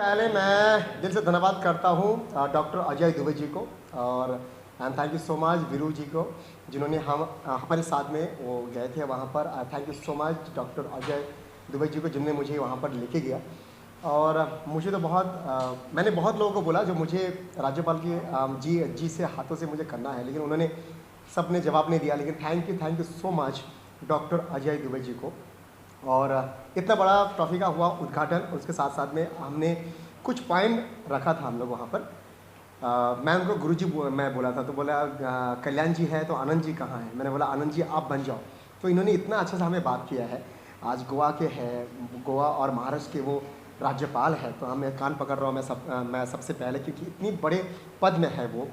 पहले मैं दिल से धन्यवाद करता हूँ डॉक्टर अजय दुबे जी को, और and thank you so much Veeru ji को, जिन्होंने हमारे साथ में वो गए थे वहाँ पर। Thank you so much doctor Ajay Dubey ji को, जिन्होंने मुझे वहाँ पर लेके गया। और मुझे तो मैंने बहुत लोगों को बोला जो मुझे राज्यपाल की जी से हाथों से मुझे करना है, लेकिन उन्होंने सब ने जवाब नहीं दिया। लेकिन thank you so much doctor Ajay Dubey ji को। और इतना बड़ा ट्रॉफी का हुआ उद्घाटन, उसके साथ साथ में हमने कुछ पॉइंट रखा था हम लोग वहाँ पर। मैं उनको गुरुजी मैं बोला था, तो बोला कल्याण जी है तो आनंद जी कहाँ है। मैंने बोला आनंद जी आप बन जाओ। तो इन्होंने इतना अच्छा से हमें बात किया है। आज गोवा और महाराष्ट्र के वो राज्यपाल है, तो मैं कान पकड़ रहा हूँ मैं सबसे पहले, क्योंकि इतनी बड़े पद में है वो।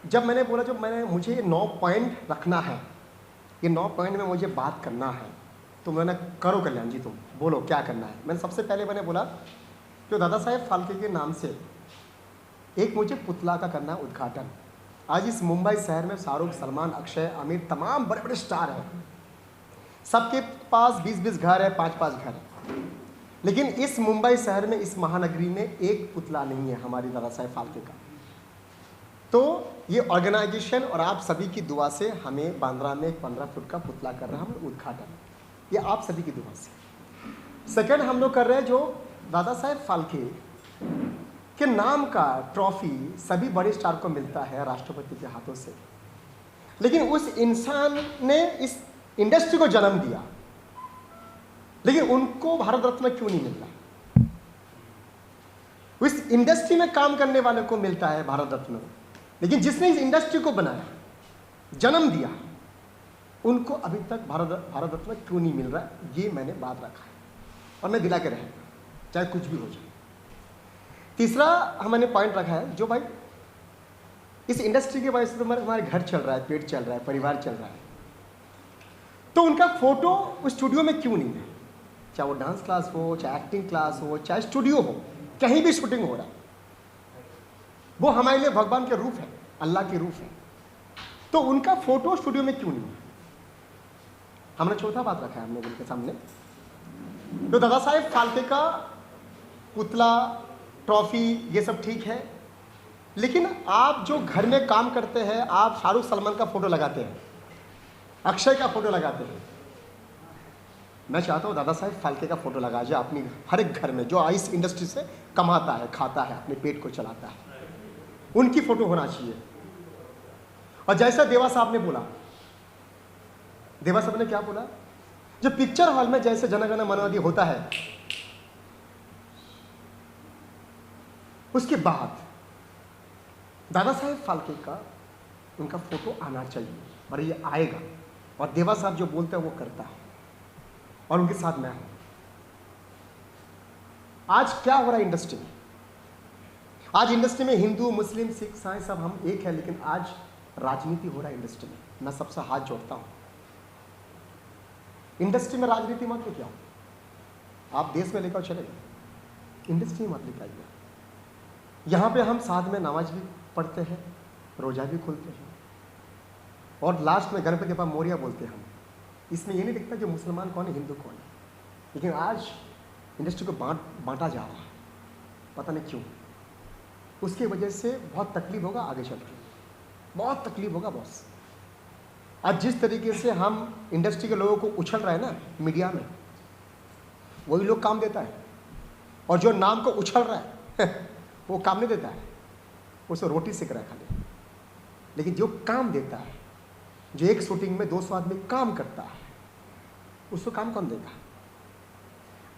जब मैंने बोला मुझे 9 पॉइंट रखना है, ये 9 पॉइंट में मुझे बात करना है, तो मैंने करो कल्याण जी तुम बोलो क्या करना है। मैंने सबसे पहले बोला जो दादा साहेब फाल्के के नाम से एक मुझे पुतला का करना है उद्घाटन। आज इस मुंबई शहर में शाहरुख, सलमान, अक्षय, आमिर, तमाम बड़े बड़े स्टार हैं, सबके पास 20-20 घर है, 5-5 घर है, लेकिन इस मुंबई शहर में, इस महानगरी में एक पुतला नहीं है हमारी दादा साहेब फाल्के का। तो ये ऑर्गेनाइजेशन और आप सभी की दुआ से हमें बांद्रा में एक 15 फुट का पुतला कर रहे हैं हम उद्घाटन, ये आप सभी की दुआ से। सेकंड हम लोग कर रहे हैं जो दादा साहेब फाल्के के नाम का ट्रॉफी सभी बड़े स्टार को मिलता है राष्ट्रपति के हाथों से, लेकिन उस इंसान ने इस इंडस्ट्री को जन्म दिया, लेकिन उनको भारत रत्न क्यों नहीं मिलता? इस इंडस्ट्री में काम करने वाले को मिलता है भारत रत्न, लेकिन जिसने इस इंडस्ट्री को बनाया, जन्म दिया, उनको अभी तक भारत रत्न क्यों नहीं मिल रहा? ये मैंने बात रखा है और मैं दिला के रहेगा चाहे कुछ भी हो जाए। तीसरा हमने पॉइंट रखा है जो भाई इस इंडस्ट्री की वजह से तो हमारे घर चल रहा है, पेट चल रहा है, परिवार चल रहा है, तो उनका फोटो उस स्टूडियो में क्यों नहीं है? चाहे वो डांस क्लास हो, चाहे एक्टिंग क्लास हो, चाहे स्टूडियो हो, कहीं भी शूटिंग हो रहा है, वो हमारे लिए भगवान के रूप है, अल्लाह के रूप है, तो उनका फोटो स्टूडियो में क्यों नहीं है? हमने चौथा बात रखा है हम लोग उनके सामने, तो दादा साहेब फाल्के का पुतला, ट्रॉफी, ये सब ठीक है, लेकिन आप जो घर में काम करते हैं, आप शाहरुख, सलमान का फोटो लगाते हैं, अक्षय का फोटो लगाते हैं, मैं चाहता हूँ दादा साहेब फाल्के का फोटो लगा जाए अपनी हर एक घर में, जो इस इंडस्ट्री से कमाता है, खाता है, अपने पेट को चलाता है, उनकी फोटो होना चाहिए। और जैसा देवा साहब ने बोला, देवा साहब ने क्या बोला, जो पिक्चर हॉल में जैसे जन गण मन अधि होता है, उसके बाद दादा साहेब फाल्के का उनका फोटो आना चाहिए, और ये आएगा, और देवा साहब जो बोलते हैं वो करता है, और उनके साथ मैं हूं। आज क्या हो रहा है इंडस्ट्री में? आज इंडस्ट्री में हिंदू, मुस्लिम, सिख, ईसाई सब हम एक है, लेकिन आज राजनीति हो रहा है इंडस्ट्री में। मैं सबसे हाथ जोड़ता हूं, इंडस्ट्री में राजनीति मत लेके आओ। आप देश में लेकर चले गए, इंडस्ट्री मत लेकर आइए। यहां पे हम साथ में नमाज भी पढ़ते हैं, रोजा भी खोलते हैं, और लास्ट में गणपति बप्पा मोरिया बोलते हैं हम। इसमें ये नहीं दिखता कि मुसलमान कौन है, हिंदू कौन है, लेकिन आज इंडस्ट्री को बांटा जा रहा है, पता नहीं क्यों। उसकी वजह से बहुत तकलीफ होगा आगे चल के, बहुत तकलीफ होगा बॉस। आज जिस तरीके से हम इंडस्ट्री के लोगों को उछल रहे हैं ना मीडिया में, वही लोग काम देता है, और जो नाम को उछल रहा है वो काम नहीं देता है, वो सब रोटी सेक रहा है खाली। लेकिन जो काम देता है जो एक शूटिंग में 200 आदमी काम करता है, उसको काम कौन देगा?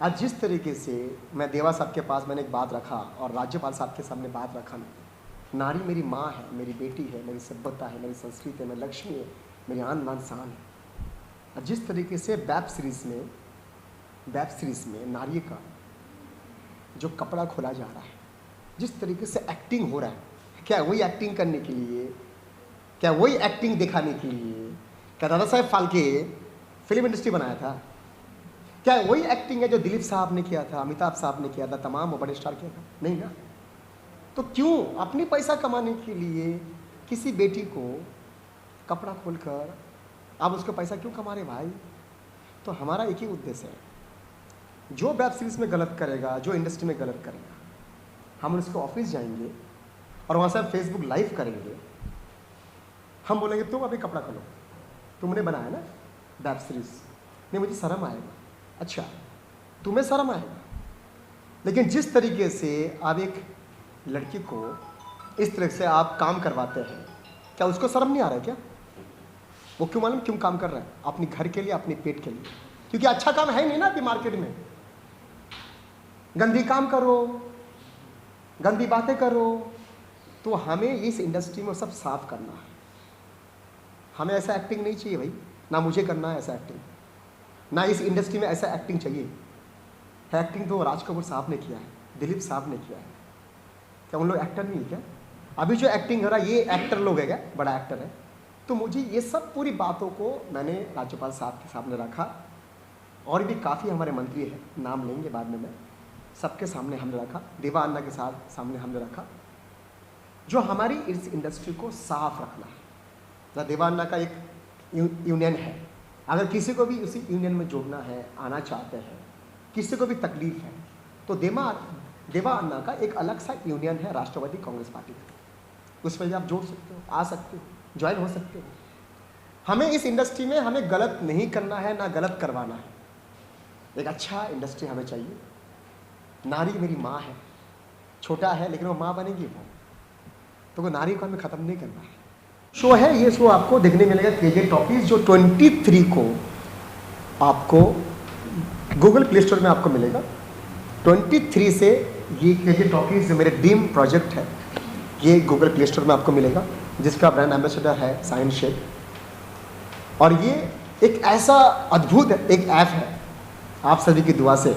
आज जिस तरीके से मैं देवा साहब के पास मैंने एक बात रखा और राज्यपाल साहब के सामने बात रखा, नारी मेरी माँ है, मेरी बेटी है, मेरी सभ्यता है, मेरी संस्कृति है, मेरी लक्ष्मी है, मेरी आन बान शान है। और जिस तरीके से वेब सीरीज़ में नारी का जो कपड़ा खोला जा रहा है, जिस तरीके से एक्टिंग हो रहा है, क्या वही एक्टिंग करने के लिए, क्या वही एक्टिंग दिखाने के लिए क्या दादा साहेब फाल्के फिल्म इंडस्ट्री बनाया था? क्या वही एक्टिंग है जो दिलीप साहब ने किया था, अमिताभ साहब ने किया था, तमाम वो बड़े स्टार किया था? नहीं ना। तो क्यों अपनी पैसा कमाने के लिए किसी बेटी को कपड़ा खोलकर आप उसको पैसा क्यों कमा रहे भाई? तो हमारा एक ही उद्देश्य है, जो वेब सीरीज में गलत करेगा, जो इंडस्ट्री में गलत करेगा, हम उसको ऑफिस जाएंगे और वहाँ से फेसबुक लाइव करेंगे। हम बोलेंगे तुम अभी कपड़ा खोलो, तुमने बनाया ना वेब सीरीज, नहीं मुझे शर्म आएगा। अच्छा, तुम्हें शर्म आएगा, लेकिन जिस तरीके से आप एक लड़की को इस तरह से आप काम करवाते हैं, क्या उसको शर्म नहीं आ रहा है क्या? वो क्यों मालूम क्यों काम कर रहा है? अपने घर के लिए, अपने पेट के लिए, क्योंकि अच्छा काम है नहीं ना अभी मार्केट में। गंदी काम करो, गंदी बातें करो, तो हमें इस इंडस्ट्री में सब साफ करना है। हमें ऐसा एक्टिंग नहीं चाहिए भाई, ना मुझे करना है ऐसा एक्टिंग, ना इस इंडस्ट्री में ऐसा एक्टिंग चाहिए। एक्टिंग तो राज कपूर साहब ने किया है, दिलीप साहब ने किया है, क्या उन लोग एक्टर नहीं है क्या? अभी जो एक्टिंग हो रहा है ये एक्टर लोग है क्या? बड़ा एक्टर है। तो मुझे ये सब पूरी बातों को मैंने राज्यपाल साहब के सामने रखा, और भी काफ़ी हमारे मंत्री हैं, नाम लेंगे बाद में, मैं सबके सामने हमने रखा, देवा अन्ना के साथ सामने हमने रखा, जो हमारी इस इंडस्ट्री को साफ रखना है। देवा अन्ना का एक यूनियन है, अगर किसी को भी उसी यूनियन में जोड़ना है, आना चाहते हैं, किसी को भी तकलीफ है, तो देवा अन्ना का एक अलग सा यूनियन है राष्ट्रवादी कांग्रेस पार्टी का, उसमें भी आप जोड़ सकते हो, आ सकते हो, ज्वाइन हो सकते हो। हमें इस इंडस्ट्री में हमें गलत नहीं करना है, ना गलत करवाना है। एक अच्छा इंडस्ट्री हमें चाहिए। नारी मेरी माँ है, छोटा है लेकिन वो माँ बनेगी वो, तो वो नारी को हमें ख़त्म नहीं करना है। शो है, ये शो आपको देखने मिलेगा केजे टॉकीज, जो 23 को आपको गूगल प्ले स्टोर में आपको मिलेगा। 23 से ये केजे टॉकीज जो मेरे ड्रीम प्रोजेक्ट है, ये गूगल प्ले स्टोर में आपको मिलेगा, जिसका ब्रांड एम्बेसडर है साइन शेख। और ये एक ऐसा अद्भुत एक ऐप है, आप सभी की दुआ से।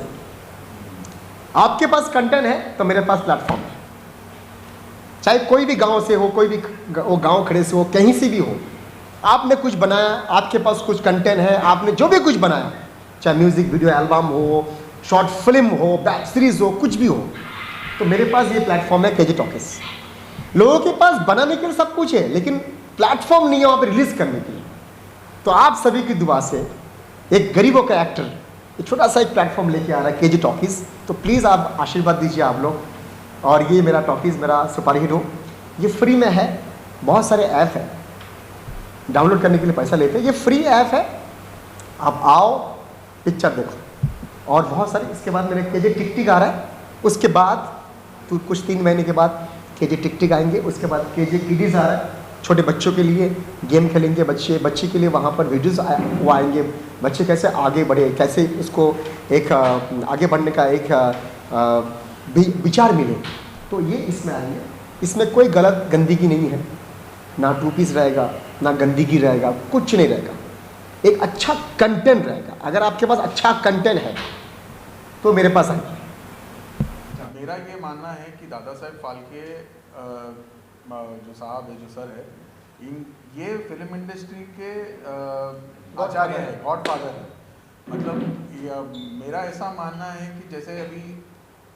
आपके पास कंटेंट है तो मेरे पास प्लेटफॉर्म है, चाहे कोई भी गांव से हो, कोई भी वो गांव खड़े से हो, कहीं से भी हो, आपने कुछ बनाया, आपके पास कुछ कंटेंट है, आपने जो भी कुछ बनाया, चाहे म्यूजिक वीडियो एल्बम हो, शॉर्ट फिल्म हो, वेब सीरीज हो, कुछ भी हो, तो मेरे पास ये प्लेटफॉर्म है केजे टॉकीज। लोगों के पास बनाने के लिए सब कुछ है, लेकिन प्लेटफॉर्म नहीं है वहाँ पर रिलीज करने के लिए। तो आप सभी की दुआ से एक गरीबों का एक्टर एक छोटा सा एक प्लेटफॉर्म लेके आ रहा है केजे टॉकीज, तो प्लीज़ आप आशीर्वाद दीजिए आप लोग। और ये मेरा टॉकीज़, मेरा सुपर हीरो, ये फ्री में है। बहुत सारे ऐप है, डाउनलोड करने के लिए पैसा लेते हैं, ये फ्री ऐप है, आप आओ पिक्चर देखो। और बहुत सारे, इसके बाद मेरे केजे टिक टिक आ रहा है, उसके बाद तो कुछ 3 महीने के बाद केजे टिक टिक आएंगे, उसके बाद केजे किडीज़ आ रहा है, छोटे बच्चों के लिए गेम खेलेंगे बच्चे के लिए, वहाँ पर वीडियोज़ वो आएंगे, बच्चे कैसे आगे बढ़े, कैसे उसको एक आगे बढ़ने का एक विचार मिले, तो ये इसमें आएंगे। इसमें कोई गलत गंदगी नहीं है, ना 2 पीस रहेगा, ना गंदगी रहेगा, कुछ नहीं रहेगा, एक अच्छा कंटेंट रहेगा। अगर आपके पास अच्छा कंटेंट है तो मेरे पास आइए। मेरा ये मानना है कि दादा साहेब फाल्के जो साहब है, जो सर है, ये फिल्म इंडस्ट्री के आचार्य है, गॉडफादर है। मतलब मेरा ऐसा मानना है कि जैसे अभी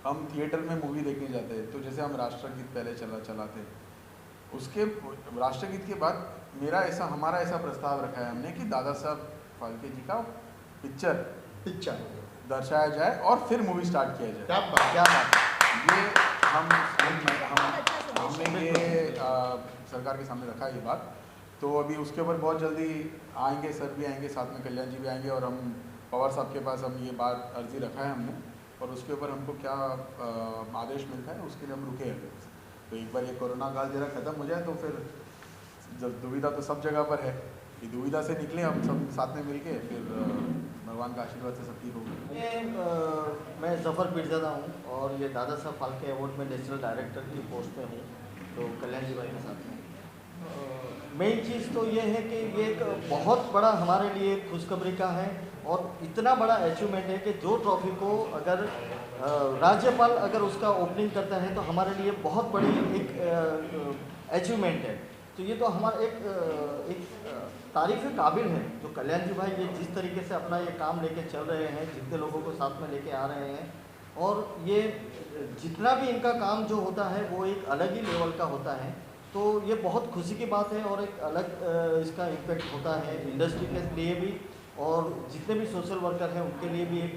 हम थिएटर में मूवी देखने जाते हैं, तो जैसे हम राष्ट्रगीत पहले चलाते, उसके राष्ट्रगीत के बाद हमारा ऐसा प्रस्ताव रखा है हमने कि दादा साहब फाल्के जी का पिक्चर दर्शाया जाए और फिर मूवी स्टार्ट किया जाए। क्या बात ये हमने ये सरकार के सामने रखा है ये बात। तो अभी उसके ऊपर बहुत जल्दी आएंगे, सर भी आएंगे, साथ में कल्याण जी भी आएंगे, और हम पवार साहब के पास हम ये बात अर्जी रखा है हमने, और उसके ऊपर हमको क्या आदेश मिलता है उसके लिए हम रुके हैं। तो एक बार ये कोरोना काल जरा ख़त्म हो जाए तो फिर जब दुविधा तो सब जगह पर है, ये दुविधा से निकले हम सब साथ में मिलके, फिर भगवान का आशीर्वाद से सब ठीक हो गया। मैं ज़फ़र पीरज़ादा हूँ और ये दादा साहब फाल्के अवार्ड में नेशनल डायरेक्टर की पोस्ट पे हूँ, तो कल्याण जी भाई के साथ में। मेन चीज़ तो ये है कि ये एक बहुत बड़ा हमारे लिए खुशखबरी का है और इतना बड़ा अचीवमेंट है कि जो ट्रॉफी को अगर राज्यपाल अगर उसका ओपनिंग करता है तो हमारे लिए बहुत बड़ी एक अचीवमेंट है। तो ये तो हमारा एक तारीफ़ काबिल है जो कल्याण जी भाई ये जिस तरीके से अपना ये काम लेके चल रहे हैं, जितने लोगों को साथ में लेके आ रहे हैं, और ये जितना भी इनका काम जो होता है वो एक अलग ही लेवल का होता है। तो ये बहुत खुशी की बात है और एक अलग इसका इम्पेक्ट होता है इंडस्ट्री के लिए भी और जितने भी सोशल वर्कर हैं उनके लिए भी एक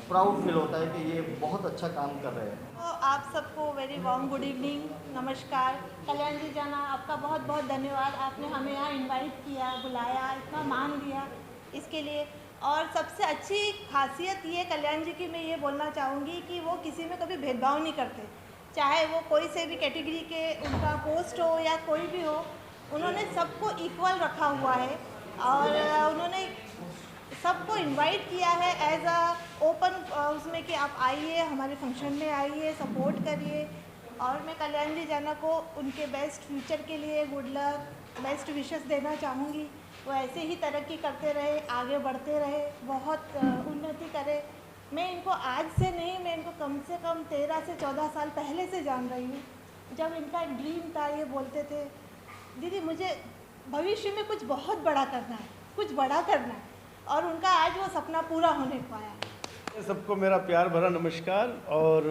प्राउड फील होता है कि ये बहुत अच्छा काम कर रहे हैं। तो आप सबको वेरी वार्म गुड इवनिंग, नमस्कार। कल्याण जी जाना आपका बहुत बहुत धन्यवाद, आपने हमें यहाँ इनवाइट किया, बुलाया, इतना मान दिया इसके लिए। और सबसे अच्छी खासियत ये कल्याण जी की मैं ये बोलना चाहूँगी कि वो किसी में कभी भेदभाव नहीं करते, चाहे वो कोई से भी कैटेगरी के उनका पोस्ट हो या कोई भी हो, उन्होंने सबको इक्वल रखा हुआ है और उन्होंने सबको इनवाइट किया है एज अ ओपन उसमें कि आप आइए, हमारे फंक्शन में आइए, सपोर्ट करिए। और मैं कल्याण जी जाना को उनके बेस्ट फ्यूचर के लिए गुड लक, बेस्ट विशेस देना चाहूँगी। वो ऐसे ही तरक्की करते रहे, आगे बढ़ते रहे, बहुत उन्नति करे। मैं इनको आज से नहीं, मैं इनको कम से कम 13 से 14 साल पहले से जान रही हूँ। जब इनका एक ड्रीम था, ये बोलते थे दीदी मुझे भविष्य में कुछ बहुत बड़ा करना है, कुछ बड़ा करना है, और उनका आज वो सपना पूरा होने पाया। सबको मेरा प्यार भरा नमस्कार और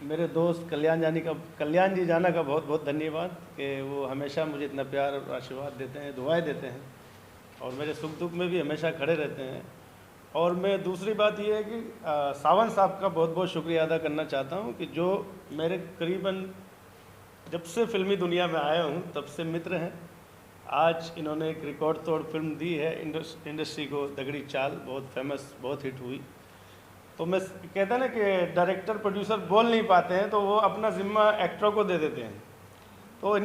मेरे दोस्त कल्याण जी जाना का बहुत बहुत धन्यवाद कि वो हमेशा मुझे इतना प्यार और आशीर्वाद देते हैं, दुआएं देते हैं और मेरे सुख दुख में भी हमेशा खड़े रहते हैं। और मैं दूसरी बात ये है कि सावंत साहब का बहुत बहुत शुक्रिया अदा करना चाहता हूँ कि जो मेरे करीबन जब से फिल्मी दुनिया में आया हूँ तब से मित्र हैं। आज इन्होंने एक रिकॉर्ड तोड़ फिल्म दी है इंडस्ट्री को, दगड़ी चाल, बहुत फेमस, बहुत हिट हुई। तो मैं कहता ना कि डायरेक्टर प्रोड्यूसर बोल नहीं पाते हैं तो वो अपना जिम्मा एक्टरों को दे देते हैं, तो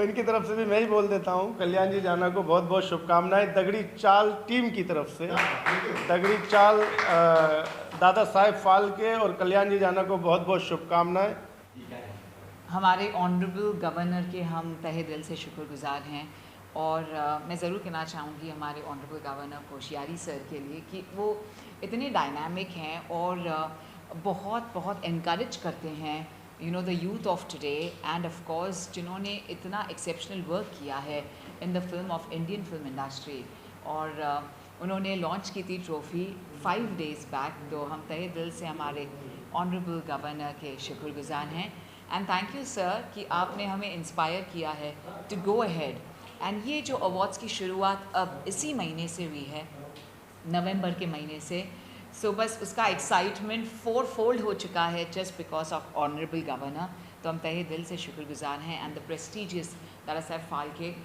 इनकी तरफ से भी मैं ही बोल देता हूँ, कल्याण जी जाना को बहुत बहुत शुभकामनाएं दगड़ी चाल टीम की तरफ से। दगड़ी चाल दादा साहेब फाल्के और कल्याण जी जाना को बहुत बहुत शुभकामनाएं। हमारे ऑनरेबल गवर्नर के हम तहे दिल से शुक्रगुजार हैं और मैं ज़रूर कहना चाहूँगी हमारे ऑनरेबल गवर्नर कोश्यारी सर के लिए कि वो इतने डायनामिक हैं और बहुत बहुत इनकरेज करते हैं the youth of today end of course जिन्होंने इतना एक्सेप्शनल वर्क किया है in the film of Indian film industry. और उन्होंने लॉन्च की थी ट्रॉफ़ी 5 डेज़ बैक, तो हम तहे दिल से हमारे ऑनरेबल गवर्नर के शुक्रगुजार हैं। एंड थैंक यू सर कि आपने हमें इंस्पायर किया है टू गो अहेड। एंड ये जो अवार्ड्स की शुरुआत अब इसी महीने से हुई है, नवंबर के महीने से, सो बस उसका एक्साइटमेंट 4-fold हो चुका है just because of honourable governor. तो हम तहे दिल से शुक्रगुजार हैं। And the prestigious Dada Saheb Phalke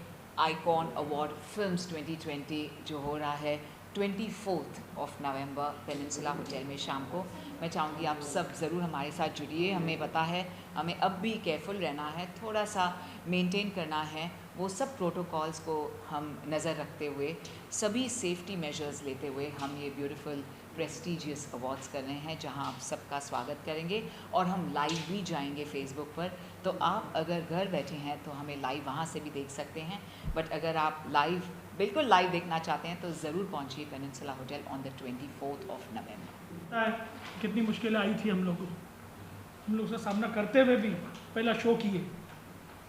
icon award films 2020 जो हो रहा है 24 नवंबर पेनिनसुला होटल में शाम को, मैं चाहूँगी आप सब ज़रूर हमारे साथ जुड़िए। हमें पता है हमें अब भी केयरफुल रहना है, थोड़ा सा मेंटेन करना है, वो सब प्रोटोकॉल्स को हम नज़र रखते हुए, सभी सेफ्टी मेजर्स लेते हुए हम ये ब्यूटीफुल प्रेस्टिजियस अवार्ड्स कर रहे हैं जहां आप सबका स्वागत करेंगे और हम लाइव भी जाएंगे फेसबुक पर। तो आप अगर घर बैठे हैं तो हमें लाइव वहां से भी देख सकते हैं, बट अगर आप बिल्कुल लाइव देखना चाहते हैं तो ज़रूर पहुंचिए पेनिनसुला होटल ऑन द 24 नवंबर। कितनी मुश्किलें आई थी हम लोग उसका सामना करते हुए भी पहला शो किए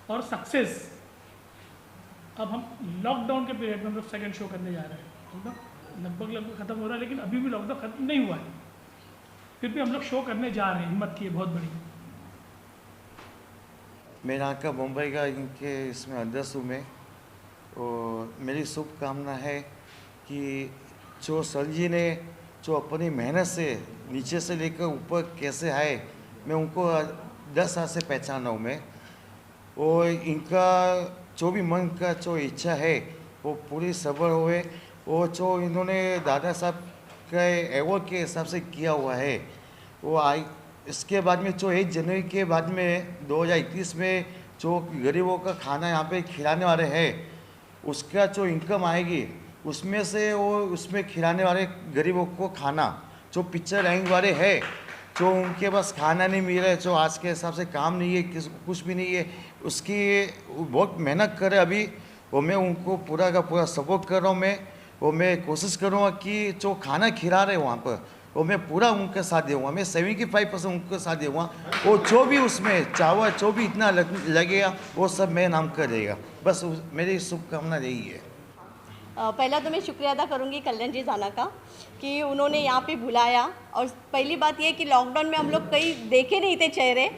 और सक्सेस। अब हम लॉकडाउन के पीरियड में हम लोग सेकेंड शो करने जा रहे हैं, लगभग ख़त्म हो रहा है, लेकिन अभी भी लॉकडाउन ख़त्म नहीं हुआ है, फिर भी हम लोग शो करने जा रहे हैं, हिम्मत की है बहुत बड़ी। मैं यहाँ का मुंबई का इनके इसमें अध्यक्ष हूँ मैं, और मेरी शुभकामना है कि जो सर जी ने जो अपनी मेहनत से नीचे से लेकर ऊपर कैसे आए, मैं उनको 10 साल से पहचाना हूँ मैं, और इनका जो भी मन का जो इच्छा है वो पूरी सफल हुए। वो जो इन्होंने दादा साहब के अवार्ड के हिसाब से किया हुआ है वो इसके बाद में जो 1 जनवरी के बाद में 2021 में जो गरीबों का खाना यहाँ पे खिलाने वाले हैं, उसका जो इनकम आएगी उसमें से वो उसमें खिलाने वाले गरीबों को खाना, जो पिक्चर लाइन वाले हैं जो उनके पास खाना नहीं मिल रहा है, जो आज के हिसाब से काम नहीं है, कुछ भी नहीं है, उसकी बहुत मेहनत करे अभी वो मैं उनको पूरा का पूरा सपोर्ट कर रहा हूँ। मैं कोशिश करूँगा कि जो खाना खिला रहे वहाँ पर वो मैं पूरा उनके साथ दूँगा, मैं 75% उनके साथ दूँगा। वो जो भी उसमें चावल जो भी इतना लगेगा वो सब मैं नाम कर देगा। बस मेरी शुभकामना यही है। पहला तो मैं शुक्रिया अदा करूंगी कल्याण जी जाना का कि उन्होंने यहाँ पे बुलाया। और पहली बात ये कि लॉकडाउन में हम लोग कहीं देखे नहीं थे चेहरे,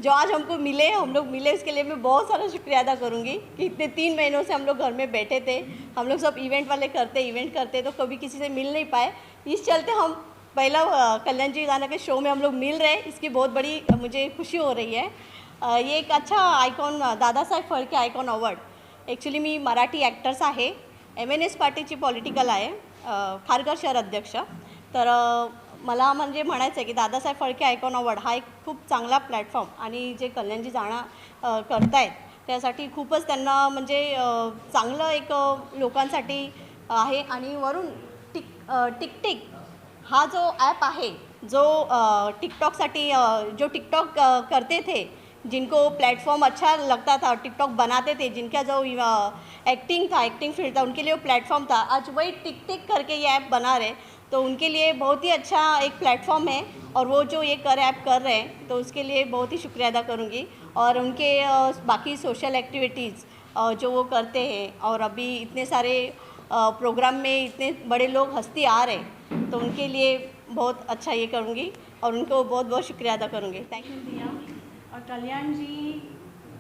जो आज हमको मिले, हम लोग मिले, उसके लिए मैं बहुत सारा शुक्रिया अदा करूंगी कि इतने 3 महीनों से हम लोग घर में बैठे थे। हम लोग सब इवेंट वाले इवेंट करते तो कभी किसी से मिल नहीं पाए, इस चलते हम पहला कल्याण जी जाना के शो में हम लोग मिल रहे, इसकी बहुत बड़ी मुझे खुशी हो रही है। ये एक अच्छा icon Dadasaheb Phalke icon award actually मी मराठी ॲक्टर्स आहे, MNS पार्टीची पॉलिटिकल आहे, खारघर शहर अध्यक्ष। तर मला म्हणजे म्हणायचं आहे की दादासाहेब फाळके आयकॉन अवॉर्ड हा एक खूप चांगला प्लॅटफॉर्म आणि जे कल्याणजी जाणा करतायत त्यासाठी खूपच त्यांना म्हणजे चांगलं एक लोकांसाठी आहे। आणि वरून टिकटिक हा जो ॲप आहे जो टिकटॉकसाठी जो टिकटॉक करते थे, जिनको प्लेटफॉर्म अच्छा लगता था, टिकटॉक बनाते थे, जिनका जो एक्टिंग फील्ड था, उनके लिए वो प्लेटफॉर्म था, आज वही टिक करके ये ऐप बना रहे, तो उनके लिए बहुत ही अच्छा एक प्लेटफॉर्म है। और वो जो ये ऐप कर रहे हैं तो उसके लिए बहुत ही शुक्रिया अदा करूँगी। और उनके बाकी सोशल एक्टिविटीज़ जो वो करते हैं, और अभी इतने सारे प्रोग्राम में इतने बड़े लोग हस्ती आ रहे, तो उनके लिए बहुत अच्छा ये करूँगी और उनको बहुत बहुत शुक्रिया अदा करूँगी। थैंक यू दिया। और कल्याण जी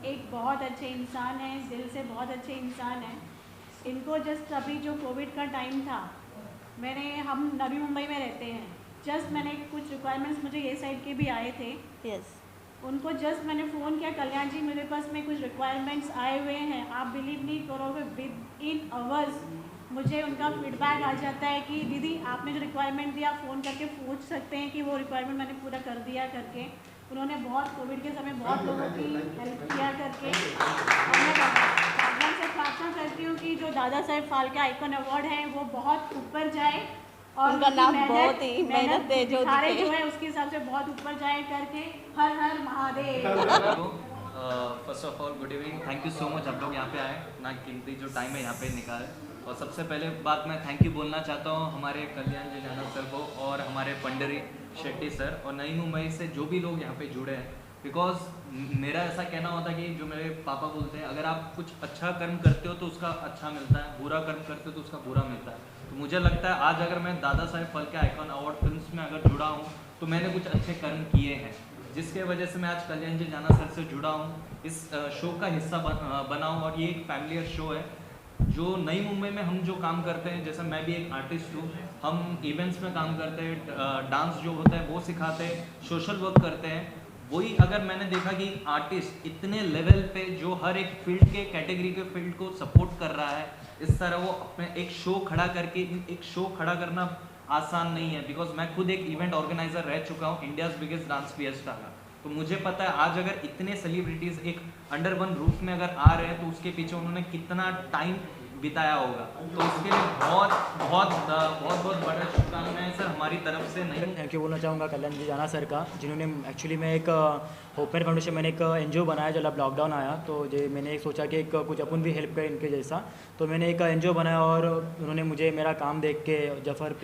एक बहुत अच्छे इंसान हैं, दिल से बहुत अच्छे इंसान हैं। इनको जस्ट अभी जो कोविड का टाइम था, हम नवी मुंबई में रहते हैं, जस्ट मैंने कुछ रिक्वायरमेंट्स मुझे ये साइड के भी आए थे, उनको जस्ट मैंने फ़ोन किया, कल्याण जी मेरे पास में कुछ रिक्वायरमेंट्स आए हुए हैं, आप बिलीव नहीं करोगे विद इन आवर्स मुझे उनका फीडबैक आ जाता है कि दीदी आपने जो रिक्वायरमेंट दिया फ़ोन करके पूछ सकते हैं कि वो रिक्वायरमेंट मैंने पूरा कर दिया करके। उन्होंने बहुत कोविड के समय बहुत लोगों की हेल्प किया करके। और मैं भगवान से प्रार्थना करती हूँ कि जो दादा साहेब फाळके आइकॉन अवार्ड है वो बहुत ऊपर जाए और उनका नाम बहुत ही मेहनत है जो है उसके हिसाब से बहुत ऊपर जाए करके। हर हर Mahadev. First of all good evening, thank you so much आप लोग यहाँ पे आए, ना कीमती जो टाइम है यहाँ पे निकाले। और सबसे पहले बात मैं थैंक यू बोलना चाहता हूँ हमारे कल्याण जी जाना सर को और हमारे पंडरी शेट्टी सर और नई मुंबई से जो भी लोग यहाँ पे जुड़े हैं। बिकॉज मेरा ऐसा कहना होता है कि जो मेरे पापा बोलते हैं, अगर आप कुछ अच्छा कर्म करते हो तो उसका अच्छा मिलता है, बुरा कर्म करते हो तो उसका बुरा मिलता है। तो मुझे लगता है आज अगर मैं Dada Saheb Phalke icon award films में अगर जुड़ा हूँ तो मैंने कुछ अच्छे कर्म किए हैं, जिसके वजह से मैं आज कल्याण जी जाना सर से जुड़ा हूँ, इस शो का हिस्सा बना हूँ। और ये एक फैमिलियर शो है जो नई मुंबई में हम जो काम करते हैं, जैसे मैं भी एक आर्टिस्ट हूँ, हम इवेंट्स में काम करते हैं, डांस जो होता है वो सिखाते हैं, सोशल वर्क करते हैं। वही अगर मैंने देखा कि आर्टिस्ट इतने लेवल पे जो हर एक फील्ड के कैटेगरी के फील्ड को सपोर्ट कर रहा है, इस तरह वो अपने एक शो खड़ा करके एक शो खड़ा करना आसान नहीं है। बिकॉज मैं खुद एक इवेंट ऑर्गेनाइजर रह चुका हूँ इंडियाज़ बिगेस्ट डांस फिएस्टा का, तो मुझे पता है आज अगर इतने सेलिब्रिटीज़ एक अंडर वन रूफ में अगर आ रहे हैं तो उसके पीछे उन्होंने कितना टाइम बिताया होगा। तो उसके लिए बहुत बहुत बहुत बहुत बड़ा शुभकामनाएं सर हमारी तरफ से। नहीं थैंक यू बोलना चाहूँगा कल्याण जी जाना सर का, जिन्होंने एक्चुअली मैं एक होपमेर फाउंडेशन मैंने एक NGO बनाया जब लॉकडाउन आया, तो जो मैंने सोचा कि एक कुछ अपन भी हेल्प करें इनके जैसा, तो मैंने एक NGO बनाया और उन्होंने मुझे मेरा काम देख के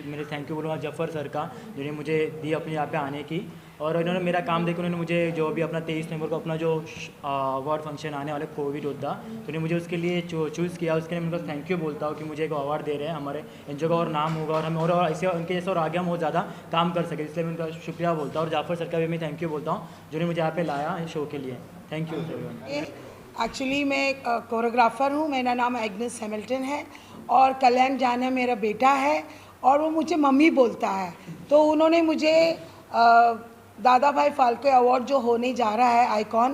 मेरे थैंक यू बोलूँगा जफर सर का, जिन्होंने मुझे दी अपने यहाँ पे आने की। और इन्होंने मेरा काम देख उन्होंने मुझे जो भी अपना 23 नवंबर को अपना जो अवार्ड फंक्शन आने वाले कोविड योद्धा, तो उन्होंने मुझे उसके लिए चूज़ किया। उसके लिए मैं उनको थैंक यू बोलता हूँ कि मुझे एक अवार्ड दे रहे हैं, हमारे NGO का और नाम होगा और हम और ऐसे उनके जैसे और आगे हम बहुत ज़्यादा काम कर सके, इसलिए मैं उनका शुक्रिया बोलता हूँ। और जाफर सर का भी मैं थैंक यू बोलता हूँ जिन्होंने मुझे यहाँ पे लाया इस शो के लिए। Thank you. एक्चुअली मैं कोरियोग्राफर हूँ, मेरा नाम एग्नेस हैमिल्टन है और कल्याण जाना मेरा बेटा है और वो मुझे मम्मी बोलता है। तो उन्होंने मुझे दादा भाई फाल्के अवार्ड जो होने जा रहा है आइकॉन,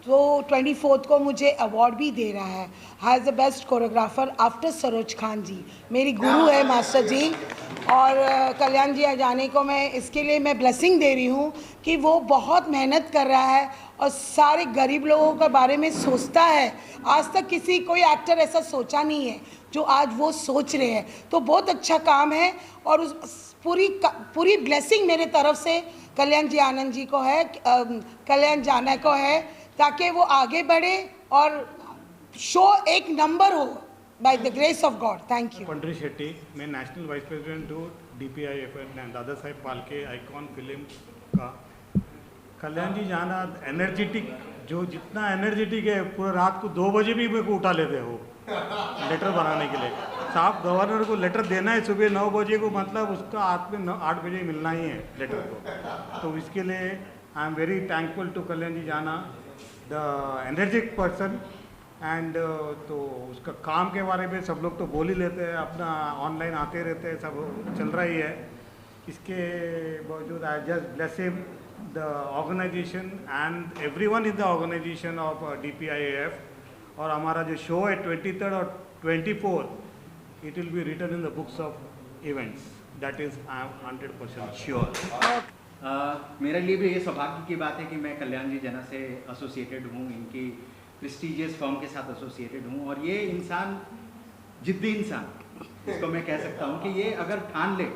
तो 24 को मुझे अवार्ड भी दे रहा है as the best choreographer after Saroj Khan ji, मेरी गुरु है मास्टर जी। और कल्याण जी जाने को मैं इसके लिए मैं ब्लेसिंग दे रही हूँ कि वो बहुत मेहनत कर रहा है और सारे गरीब लोगों के बारे में सोचता है। आज तक किसी कोई एक्टर ऐसा सोचा नहीं है जो आज वो सोच रहे हैं, तो बहुत अच्छा काम है। और उस पूरी ब्लेसिंग मेरे तरफ से कल्याण जी आनंद जी को है, कल्याण जाना को है, ताकि वो आगे बढ़े और शो एक नंबर हो by the grace of God. Thank you. Pandari Shetty, मैं नेशनल वाइस प्रेसिडेंट हूँ DPIF Dada Saheb Phalke icon film का। कल्याण जी जाना एनर्जेटिक, जो जितना एनर्जेटिक है, पूरा रात को 2 बजे भी मेरे को उठा लेते हो लेटर बनाने के लिए। साहब गवर्नर को लेटर देना है सुबह 9 बजे को, मतलब उसका हाथ में 8 बजे मिलना ही है लेटर को। तो इसके लिए I am very thankful to Kalyan ji जाना, द एनर्जेटिक पर्सन। एंड तो उसका काम के बारे में सब लोग तो बोल ही लेते हैं, अपना ऑनलाइन आते रहते हैं, सब चल रहा ही है। इसके बावजूद I just bless him, the organisation and everyone in the organisation of DPIF। और हमारा जो शो है 23rd और 24th, it will be written in the books of events, that is I am 100% sure. मेरे लिए भी ये सौभाग्य की बात है कि मैं कल्याण जी जना से एसोसिएटेड हूँ, इनकी प्रेस्टीजियस फर्म के साथ एसोसिएटेड हूँ। और ये इंसान, जिद्दी इंसान, इसको मैं कह सकता हूँ कि ये अगर ठान ले,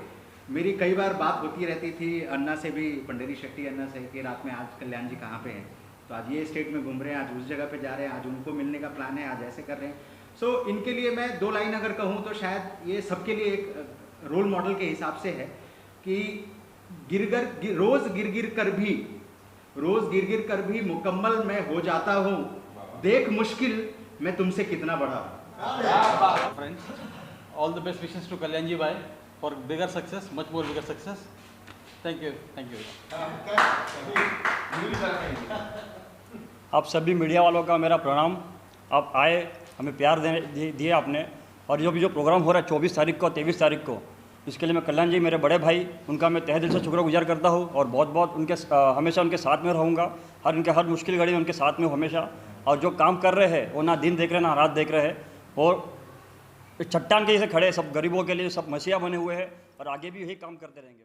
मेरी कई बार बात होती रहती थी अन्ना से भी, पंडरी शेट्टी अन्ना से, कि रात में आज कल्याण जी कहाँ पे हैं, तो आज ये स्टेट में घूम रहे हैं, आज उस जगह पे जा रहे हैं, आज उनको मिलने का प्लान है, आज ऐसे कर रहे हैं। सो इनके लिए मैं 2 लाइन अगर कहूँ तो शायद ये सबके लिए एक रोल मॉडल के हिसाब से है कि रोज़ गिर कर भी मुकम्मल मैं हो जाता हूँ, देख मुश्किल मैं तुमसे कितना बड़ा हूँ। Friends, all the best wishes to Kalyan ji bhai for bigger success, much more bigger success. Thank you, thank you. आप सभी मीडिया वालों का मेरा प्रणाम। आप आए, हमें प्यार दिए आपने, और जो प्रोग्राम हो रहा है 24 तारीख को, 23 तारीख को, इसके लिए मैं कल्याण जी, मेरे बड़े भाई, उनका मैं तहे दिल से शुक्रगुजार करता हूँ और बहुत उनके हमेशा उनके साथ में रहूँगा। हर मुश्किल घड़ी में उनके साथ में हूँ हमेशा। और जो काम कर रहे हैं वो ना दिन देख रहे हैं ना रात देख रहे हैं, और चट्टान के जैसे खड़े, सब गरीबों के लिए सब मसीहा बने हुए हैं, और आगे भी यही काम करते रहेंगे।